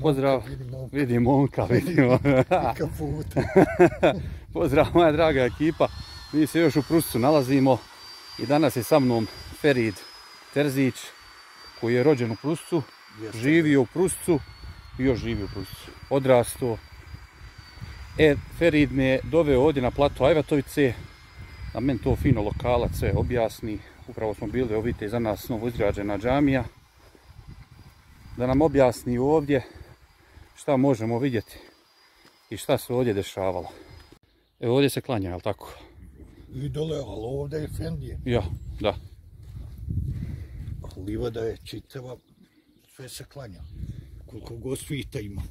Pozdrav, vidim momka, vidimo. Pozdrav moja draga ekipa. Mi se još u Pruscu nalazimo i danas je sa mnom Ferid Terzić koji je rođen u Pruscu, živio u Pruscu i još živi u Pruscu. Odrastao. Ferid me doveo ovdje na plato Ajvatovice, da meni to fino lokalac sve objasni. Upravo smo bili, evo vidite, za nas novo izgrađena džamija. Da nam objasni ovdje šta možemo vidjeti i šta se ovdje dešavalo. Evo ovdje se klanja, jel tako? I dole, ali ovdje je Efendije. Ja, da. Livada je čitava, sve se klanja. Koliko god svita ima.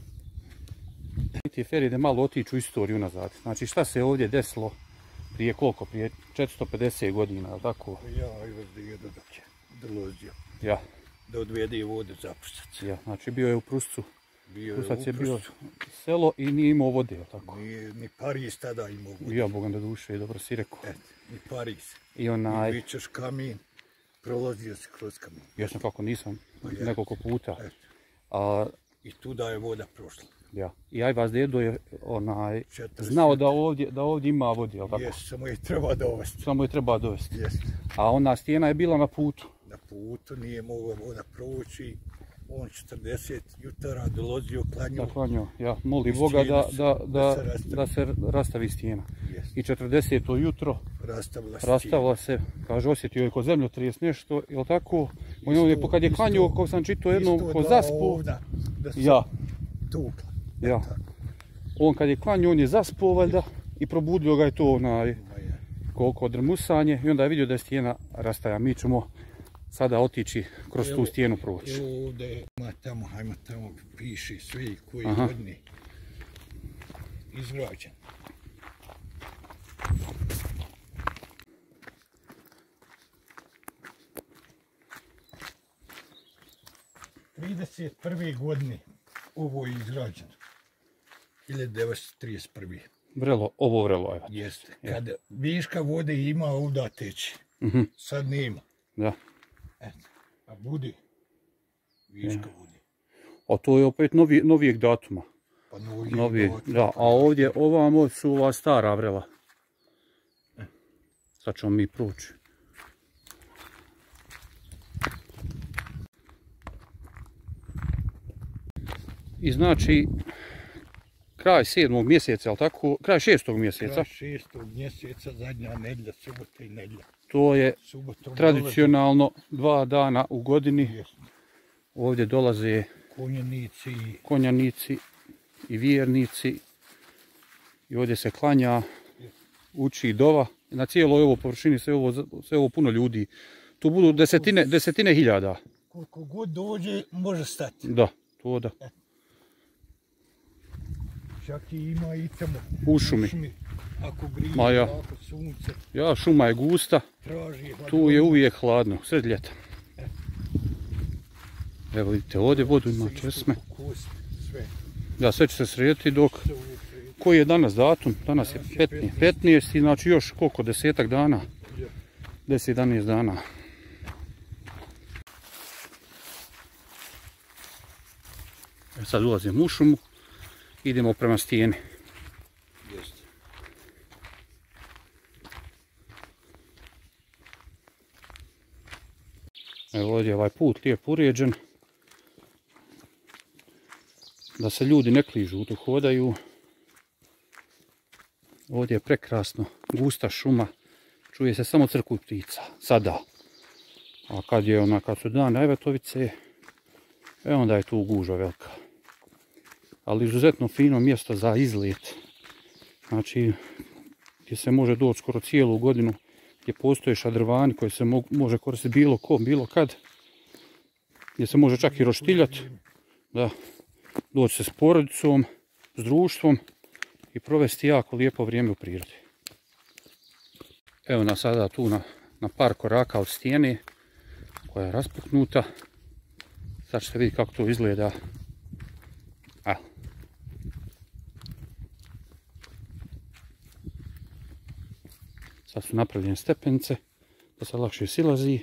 Vidite, Feride, malo otiću istoriju nazad. Znači šta se ovdje desilo prije koliko? Prije 450 godina, jel tako? Ja, i vas djedo dok je dolazio. Ja. Da odvede vode za Prusac. Ja, znači bio je u Pruscu. Prusac je bio Pruscu. selo i nije imao vode, jel tako? Ni Pariz tada imao vode. Ja, Bogam da duše, dobro si rekao. Ni Pariz. I onaj... I vičeš kamin, prolazio si kroz kamin. Ja sam kako nisam, nekoliko puta. I tuda je voda prošla. Ja. I aj vas dedo je znao da ovdje ima vode, jel tako? Jes, samo je treba dovesti. Samo je treba dovesti. Jes. A ona stijena je bila na putu. Na putu nije mogla voda proći. On 40 jutara dolazio, klanio. Da, klanio. Ja moli Boga da se rastavi stijena. Yes. I 40. jutro rastavila se. Kaže, osjetio je ko zemljotres nešto, jel tako? On je kad je klanio, kako sam čitao jednom, ko zaspo. Ja. Tukla. Ja. On kad je klanio, on je zaspo, valjda, i probudio ga je to koliko drmusanje i onda je vidio da je stijena rastaja. Mi ćemo sada otići kroz tu stijenu proći. Evo ovdje ima tamo piše svi koji godini izgrađen. '31. godine ovo je izgrađeno. 1931. Ovo vrelo, evo. Jeste. Kad viška vode ima, ovdje teče. Sad nema. Da. Eto, a bude viška vode. A to je opet novijeg datuma. Pa novijeg datuma. Da, a ovdje, ovamo su ova stara vrela. Sad ćemo mi proći. I znači, kraj 7. mjeseca, ali tako? Kraj 6. mjeseca. Kraj 6. mjeseca, zadnja nedjelja, subota i nedjelja. To je tradicionalno 2 dana u godini. Ovdje dolaze konjanici i vjernici. I ovdje se klanja, uči dova. Na cijeloj ovoj površini sve ovo puno ljudi. Tu budu desetine hiljada. Koliko god dođe, može stati. Da, to da. Čak i ima i tamo u šumi. Ako grije, ako sunce. Ja, šuma je gusta. Tu je uvijek hladno, sred ljeta. Evo vidite, ovdje vodu ima česme. Da, sve će se srediti dok... Koji je danas datum? Danas je 15. Znači još koliko, 10 dana? 10-11 dana. Sad ulazim u šumu. Idemo prema stijeni. Evo ovdje je ovaj put lijep uređen. Da se ljudi ne kližu, tu hodaju. Ovdje je prekrasno, gusta šuma. Čuje se samo crkvu ptica, sada. A kad su dane Ajvatovice, onda je tu gužva velika. Ali izuzetno fino mjesto za izlet. Znači, gdje se može doći skoro cijelu godinu, gdje postoje šadrvani koji se može koristiti bilo ko, bilo kad. Gdje se može čak i roštiljati. Da, doći se s porodicom, s društvom i provesti jako lijepo vrijeme u prirodi. Evo nas sada tu na par koraka od stijene koja je raspuknuta. Sad ćete vidjeti kako to izgleda. Sad su napravljene stepenice da se lakše silazi.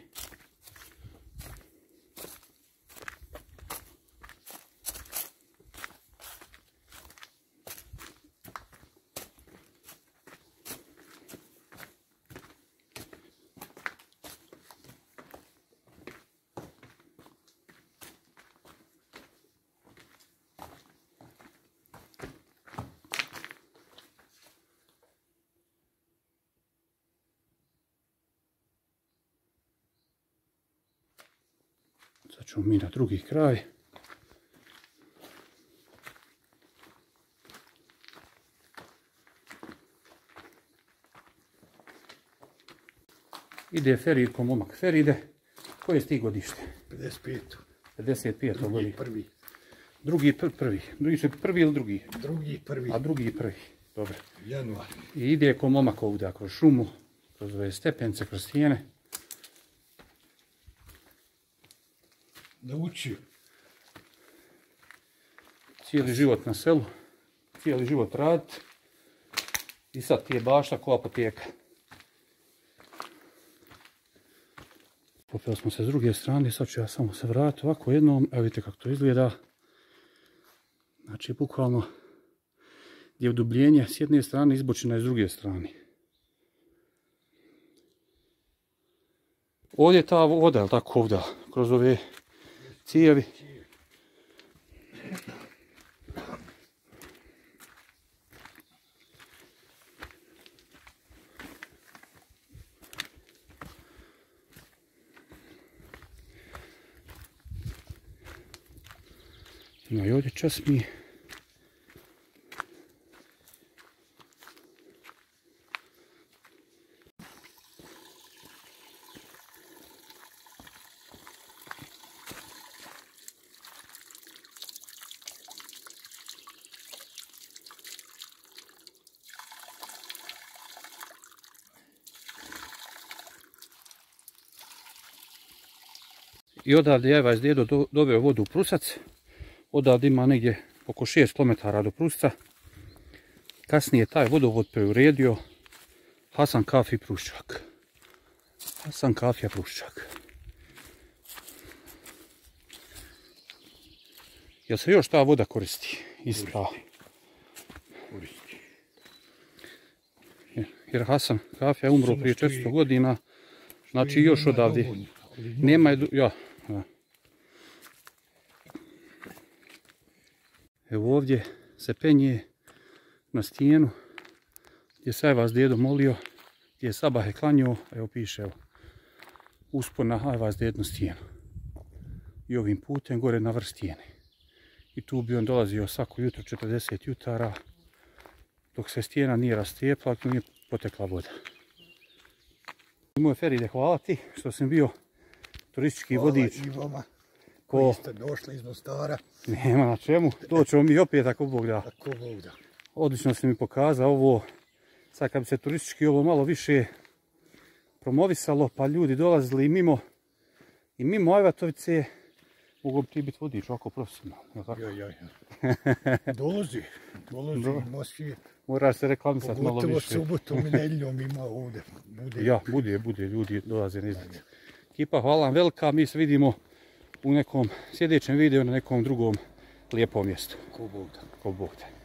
ćemo mi na drugi kraj. Ide Feridko, momak Feride. Koje si ti godište? 55. 55. godište. Prvi. Drugi prvi. Drugi će prvi ili drugi? Drugi prvi. A drugi prvi. Dobro. Januar. I ide ko momak ovdje kroz šumu, kroz ove stepence, kroz stijene. Naučio. Cijeli život na selu, cijeli život raditi. I sad ti je bašta ko apoteka. Popeli smo se s druge strane, sad ću ja samo se vratiti ovako jednom, evo vidite kako to izgleda. Znači, bukvalno gdje je udubljenje s jedne strane, izbočina je s druge strane. Ovdje je ta voda, je li tako ovdje, kroz ove cijevi. No i ovdje časmi. I odavde je vas djedo doveo vodu u Prusac. Odavde ima negdje oko 6 km do Prusca. Kasnije taj vodovod preuredio Hasan Kafi Pruščak. Hasan Kafija Pruščak. Jel se još ta voda koristi? Ista. Koristi. Jer Hasan Kafija je umro prije 400 godina. Znači još odavde. Nema je... Ja. Evo ovdje se penje na stijenu gdje se vas djedo molio, gdje je sabahe klanio, evo piše evo, uspona, aj vas djedo na stijenu. I ovim putem gore na vrh stijene. I tu bi on dolazio svako jutro 40 jutara, dok se stijena nije rastijepla, dok nije potekla voda. Moj Feride, hvala ti što sam bio turistički vodič. Hvala i vama koji ste došli iz Mostara. Nema na čemu, doćemo mi opet ako Bog da. Ako Bog da. Odlično si mi pokazao ovo, sad kad bi se turistički ovo malo više promovisalo, pa ljudi dolazili i mimo Ajvatovice, mogu bi ti biti vodič ovako profesionalno. Ja. Dolazi Moskvi. Moraš se reklamisati malo više. Pogotovo subotom i nedjeljom ima ovdje. Ja, bude, ljudi dolaze na izgled. Ekipa, hvala vam velika, mi se vidimo u nekom sljedećem videu na nekom drugom lijepom mjestu. Ko Bog da. Ko Bog da.